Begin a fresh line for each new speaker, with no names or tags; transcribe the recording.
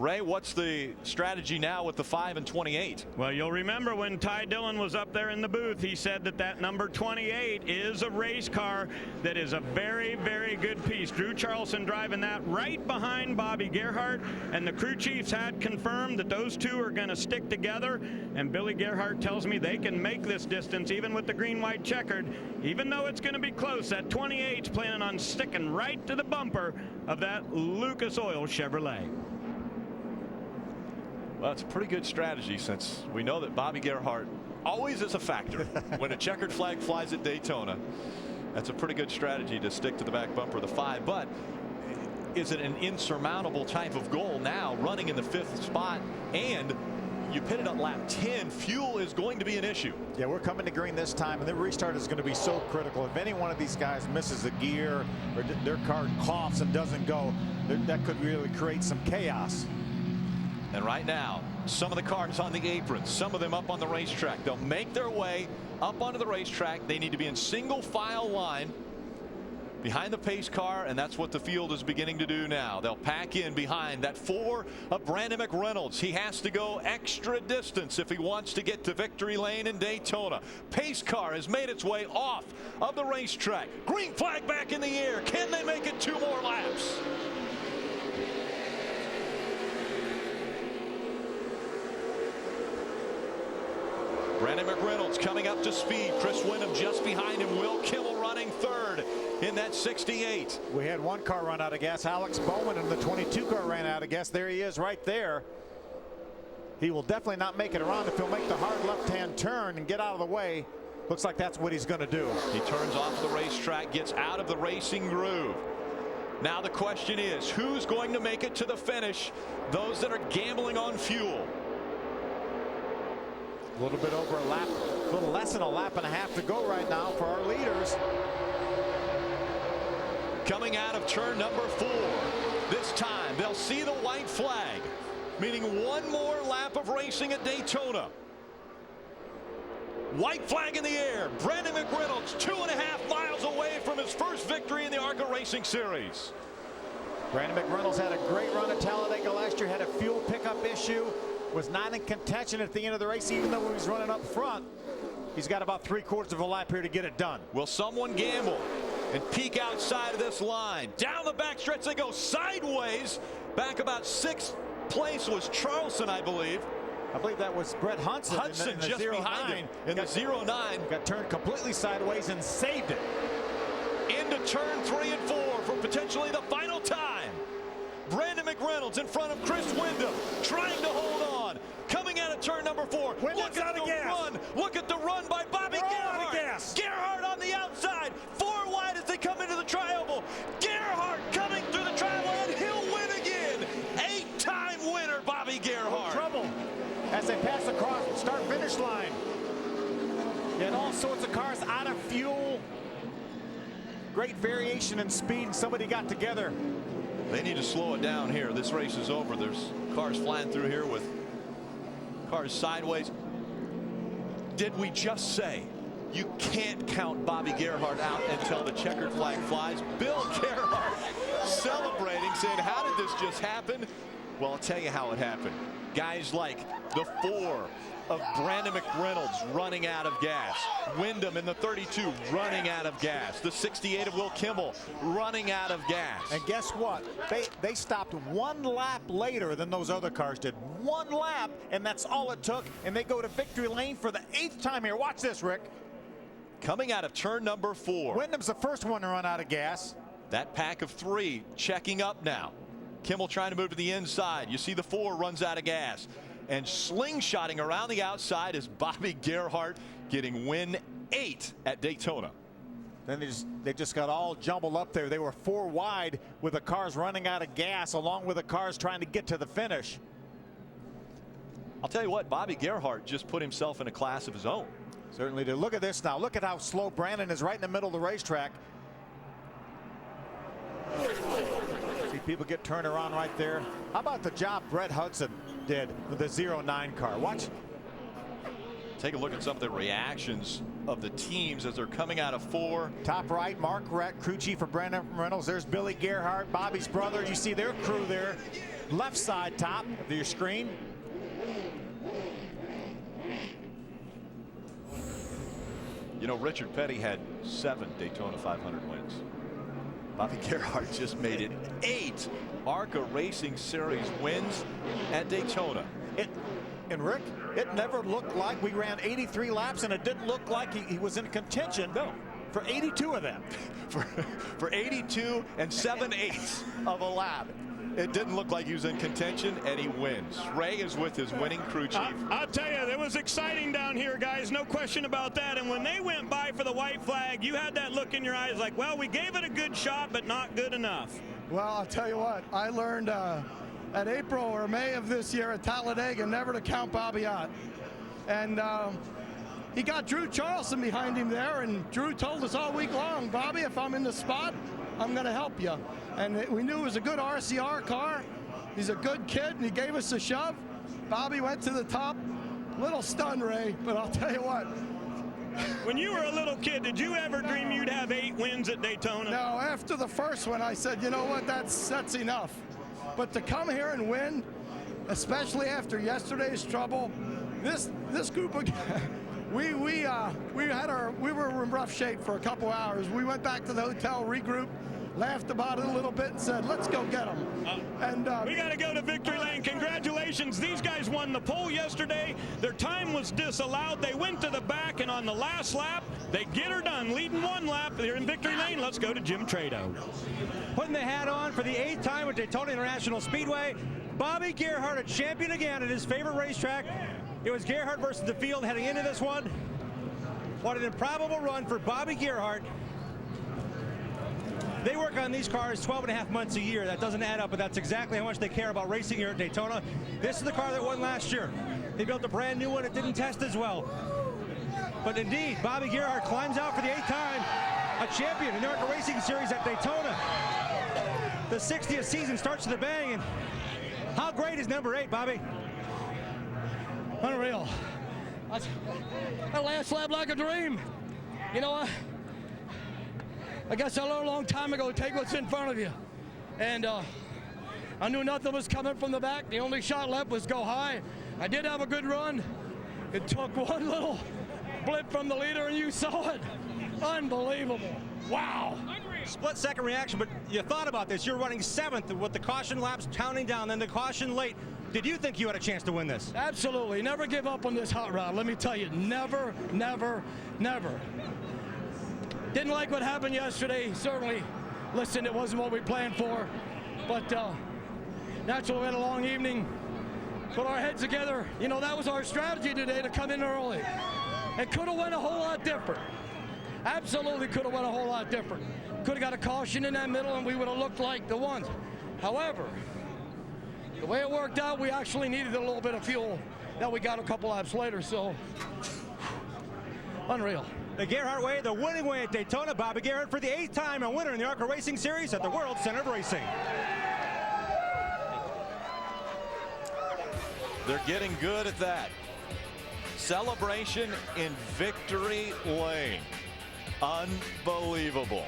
Ray, what's the strategy now with the 5 and 28?
Well, you'll remember when Ty Dillon was up there in the booth, he said that that number 28 is a race car that is a very, very good piece. Drew Charlson driving that right behind Bobby Gerhart, and the crew chiefs had confirmed that those two are going to stick together, and Billy Gerhart tells me they can make this distance even with the green-white checkered. Even though it's going to be close, that 28's planning on sticking right to the bumper of that Lucas Oil Chevrolet.
Well, it's a pretty good strategy, since we know that Bobby Gerhart always is a factor when a checkered flag flies at Daytona. That's a pretty good strategy to stick to the back bumper of the 5. But is it an insurmountable type of goal now, running in the 5th spot, and you pitted at lap 10? Fuel is going to be an issue.
Yeah, we're coming to green this time, and the restart is going to be so critical. If any one of these guys misses a gear or their car coughs and doesn't go, that could really create some chaos.
And right now, some of the cars on the apron, some of them up on the racetrack. They'll make their way up onto the racetrack. They need to be in single file line behind the pace car, and that's what the field is beginning to do now. They'll pack in behind that 4 of Brandon McReynolds. He has to go extra distance if he wants to get to victory lane in Daytona. Pace car has made its way off of the racetrack. Green flag back in the air. Can they make it 2 more laps? Brandon McReynolds coming up to speed. Chris Windham just behind him. Will Kimmel running 3rd in that 68.
We had one car run out of gas. Alex Bowman in the 22 car ran out of gas. There he is right there. He will definitely not make it around if he'll make the hard left-hand turn and get out of the way. Looks like that's what he's going to do.
He turns off the racetrack, gets out of the racing groove. Now the question is, who's going to make it to the finish? Those that are gambling on fuel.
A little bit over a lap, a little less than a lap and a half to go right now for our leaders.
Coming out of turn number 4. This time they'll see the white flag, meaning 1 more lap of racing at Daytona. White flag in the air. Brandon McReynolds 2.5 miles away from his first victory in the ARCA Racing Series.
Brandon McReynolds had a great run at Talladega last year, had a fuel pickup issue, was not in contention at the end of the race, even though he was running up front. He's got about 3/4 of a lap here to get it done.
Will someone gamble and peek outside of this line? Down the backstretch they go, sideways. Back about 6th place was Charlson, I believe.
I believe that was Brett Hudson.
Hudson just behind him in the 09.
Got turned completely sideways and saved it.
Into turn 3 and 4 for potentially the final time. Brandon McReynolds in front of Chris Windham, trying to hold on. Coming out of turn number 4. Look at the run. Look at the run by Bobby Gerhart. Gerhart on the outside. 4 wide as they come into the tri-oval. Gerhart coming through the tri-oval, and he'll win again. 8-time winner, Bobby Gerhart.
Trouble as they pass across the start-finish line. And all sorts of cars out of fuel. Great variation in speed, and somebody got together.
They need to slow it down here. This race is over. There's cars flying through here with cars sideways. Did we just say you can't count Bobby Gerhart out until the checkered flag flies? Bill Gerhart celebrating, saying, how did this just happen? Well, I'll tell you how it happened. Guys like the 4 of Brandon McReynolds running out of gas. Windham in the 32 running out of gas. The 68 of Will Kimmel running out of gas.
And guess what? They stopped 1 lap later than those other cars did. 1 lap, and that's all it took. And they go to victory lane for the 8th time here. Watch this, Rick.
Coming out of turn number 4.
Wyndham's the first one to run out of gas.
That pack of 3 checking up now. Kimmel trying to move to the inside. You see the 4 runs out of gas. And slingshotting around the outside is Bobby Gerhart, getting win 8 at Daytona.
Then they just got all jumbled up there. They were 4 wide with the cars running out of gas, along with the cars trying to get to the finish.
I'll tell you what, Bobby Gerhart just put himself in a class of his own.
Certainly did. Look at this now. Look at how slow Brandon is right in the middle of the racetrack. See people get turned around right there. How about the job Brett Hudson did with the 09 car? Watch.
take a look at some of the reactions of the teams as they're coming out of 4.
Top right, Mark Rett, crew chief for Brandon Reynolds. There's Billy Gerhardt, Bobby's brother. You see their crew there. Left side top of your screen.
You know, Richard Petty had 7 Daytona 500 wins. Bobby Gerhardt just made it 8 ARCA Racing Series wins at Daytona.
And Rick, it never looked like we ran 83 laps, and it didn't look like he was in contention. No, for 82 of them.
for 82 and 7/8 of a lap. It didn't look like he was in contention, and he wins. Ray is with his winning crew chief.
I'll tell you, it was exciting down here, guys. No question about that. And when they went by for the white flag, you had that look in your eyes like, well, we gave it a good shot, but not good enough.
Well, I'll tell you what, I learned at April or May of this year at Talladega never to count Bobby out. And he got Drew Charleston behind him there, and Drew told us all week long, Bobby, if I'm in the spot, I'm going to help you. And we knew it was a good RCR car. He's a good kid, and he gave us a shove. Bobby went to the top. Little stunned, Ray, but I'll tell you what.
When you were a little kid, did you ever dream you'd have 8 wins at Daytona?
No, after the first one, I said, you know what, that's enough. But to come here and win, especially after yesterday's trouble, this group of we were in rough shape for a couple hours. We went back to the hotel, regrouped, laughed about it a little bit, and said, let's go get them.
We got to go to victory lane. Congratulations. These guys won the pole yesterday. Their time was disallowed. They went to the back, and on the last lap, they get her done, leading 1 lap. They're in victory lane. Let's go to Jim Trado.
Putting the hat on for the 8th time at Daytona International Speedway. Bobby Gerhardt, a champion again at his favorite racetrack. It was Gerhardt versus the field heading into this one. What an improbable run for Bobby Gerhardt. They work on these cars 12.5 months a year. That doesn't add up, but that's exactly how much they care about racing here at Daytona. This is the car that won last year. They built a brand new one. It didn't test as well. But indeed, Bobby Gerhardt climbs out for the 8th time, a champion in the ARCA Racing Series at Daytona. The 60th season starts with a bang, and how great is number 8, Bobby?
Unreal. That last lap like a dream. You know what? I guess I learned a long time ago, take what's in front of you. And I knew nothing was coming from the back. The only shot left was go high. I did have a good run. It took one little blip from the leader, and you saw it. Unbelievable. Wow.
Split-second reaction, but you thought about this. You're running 7th with the caution laps counting down, then the caution late. Did you think you had a chance to win this?
Absolutely. Never give up on this hot rod. Let me tell you, never, never, never. Didn't like what happened yesterday. Certainly, listen, it wasn't what we planned for. But naturally, we had a long evening. Put our heads together. You know, that was our strategy today, to come in early. It could have went a whole lot different. Absolutely could have went a whole lot different. Could have got a caution in that middle, and we would have looked like the ones. However, the way it worked out, we actually needed a little bit of fuel that we got a couple laps later, so unreal.
The Gerhardt way, the winning way at Daytona. Bobby Gerhardt for the 8th time, a winner in the ARCA Racing Series at the World Center of Racing.
They're getting good at that. Celebration in victory lane. Unbelievable.